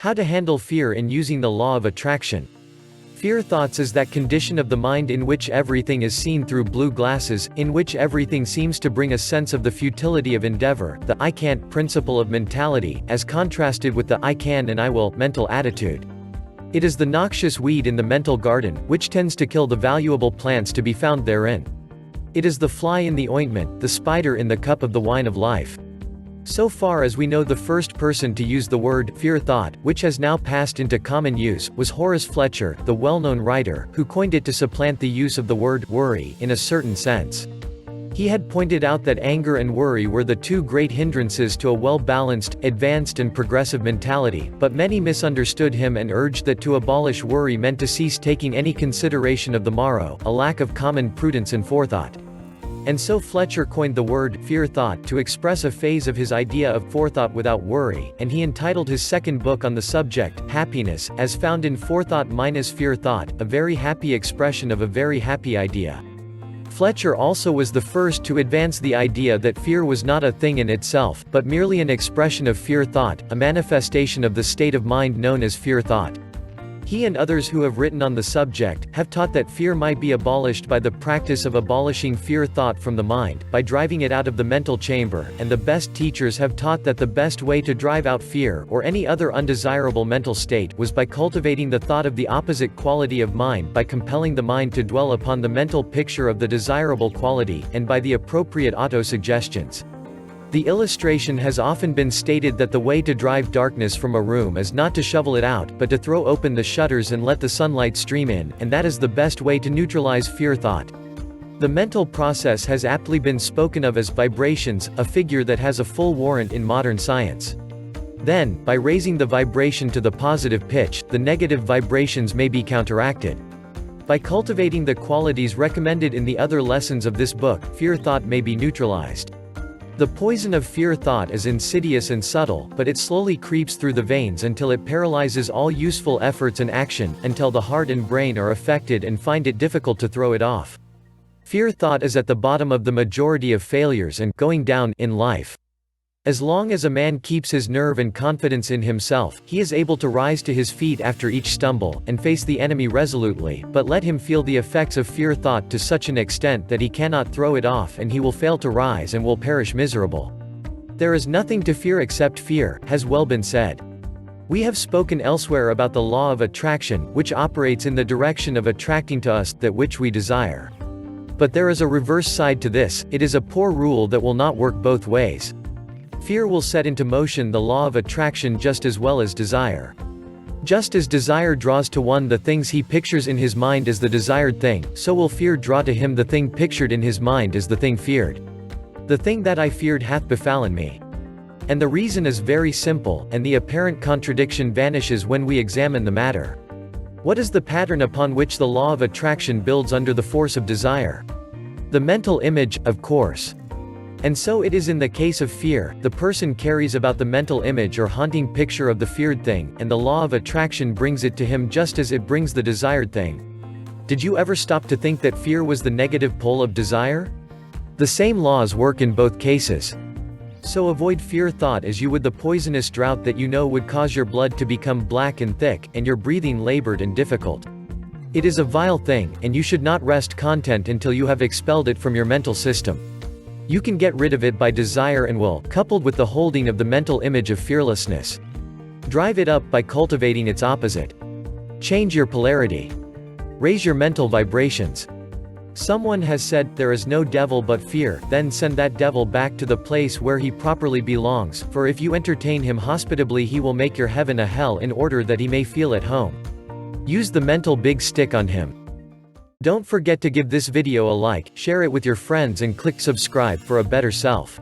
How to handle fear in using the law of attraction. Fear thoughts is that condition of the mind in which everything is seen through blue glasses, in which everything seems to bring a sense of the futility of endeavor, the I can't principle of mentality, as contrasted with the I can and I will mental attitude. It is the noxious weed in the mental garden, which tends to kill the valuable plants to be found therein. It is the fly in the ointment, the spider in the cup of the wine of life. So far as we know, the first person to use the word fear thought, which has now passed into common use, was Horace Fletcher, the well-known writer, who coined it to supplant the use of the word worry in a certain sense. He had pointed out that anger and worry were the two great hindrances to a well-balanced, advanced and progressive mentality, but many misunderstood him and urged that to abolish worry meant to cease taking any consideration of the morrow, a lack of common prudence and forethought. And so Fletcher coined the word fear thought to express a phase of his idea of forethought without worry, and he entitled his second book on the subject, Happiness, as found in Forethought minus Fear Thought, a very happy expression of a very happy idea. Fletcher also was the first to advance the idea that fear was not a thing in itself, but merely an expression of fear thought, a manifestation of the state of mind known as fear thought. He and others who have written on the subject, have taught that fear might be abolished by the practice of abolishing fear thought from the mind, by driving it out of the mental chamber, and the best teachers have taught that the best way to drive out fear, or any other undesirable mental state, was by cultivating the thought of the opposite quality of mind, by compelling the mind to dwell upon the mental picture of the desirable quality, and by the appropriate auto-suggestions. The illustration has often been stated that the way to drive darkness from a room is not to shovel it out, but to throw open the shutters and let the sunlight stream in, and that is the best way to neutralize fear thought. The mental process has aptly been spoken of as vibrations, a figure that has a full warrant in modern science. Then, by raising the vibration to the positive pitch, the negative vibrations may be counteracted. By cultivating the qualities recommended in the other lessons of this book, fear thought may be neutralized. The poison of fear thought is insidious and subtle, but it slowly creeps through the veins until it paralyzes all useful efforts and action, until the heart and brain are affected and find it difficult to throw it off. Fear thought is at the bottom of the majority of failures and going down in life. As long as a man keeps his nerve and confidence in himself, he is able to rise to his feet after each stumble, and face the enemy resolutely, but let him feel the effects of fear thought to such an extent that he cannot throw it off, and he will fail to rise and will perish miserable. There is nothing to fear except fear, has well been said. We have spoken elsewhere about the law of attraction, which operates in the direction of attracting to us that which we desire. But there is a reverse side to this. It is a poor rule that will not work both ways. Fear will set into motion the law of attraction just as well as desire. Just as desire draws to one the things he pictures in his mind as the desired thing, so will fear draw to him the thing pictured in his mind as the thing feared. The thing that I feared hath befallen me. And the reason is very simple, and the apparent contradiction vanishes when we examine the matter. What is the pattern upon which the law of attraction builds under the force of desire? The mental image, of course. And so it is in the case of fear, the person carries about the mental image or haunting picture of the feared thing, and the law of attraction brings it to him just as it brings the desired thing. Did you ever stop to think that fear was the negative pole of desire? The same laws work in both cases. So avoid fear thought as you would the poisonous drought that you know would cause your blood to become black and thick, and your breathing labored and difficult. It is a vile thing, and you should not rest content until you have expelled it from your mental system. You can get rid of it by desire and will, coupled with the holding of the mental image of fearlessness. Drive it up by cultivating its opposite. Change your polarity. Raise your mental vibrations. Someone has said, there is no devil but fear, then send that devil back to the place where he properly belongs, for if you entertain him hospitably he will make your heaven a hell in order that he may feel at home. Use the mental big stick on him. Don't forget to give this video a like, share it with your friends and click subscribe for a better self.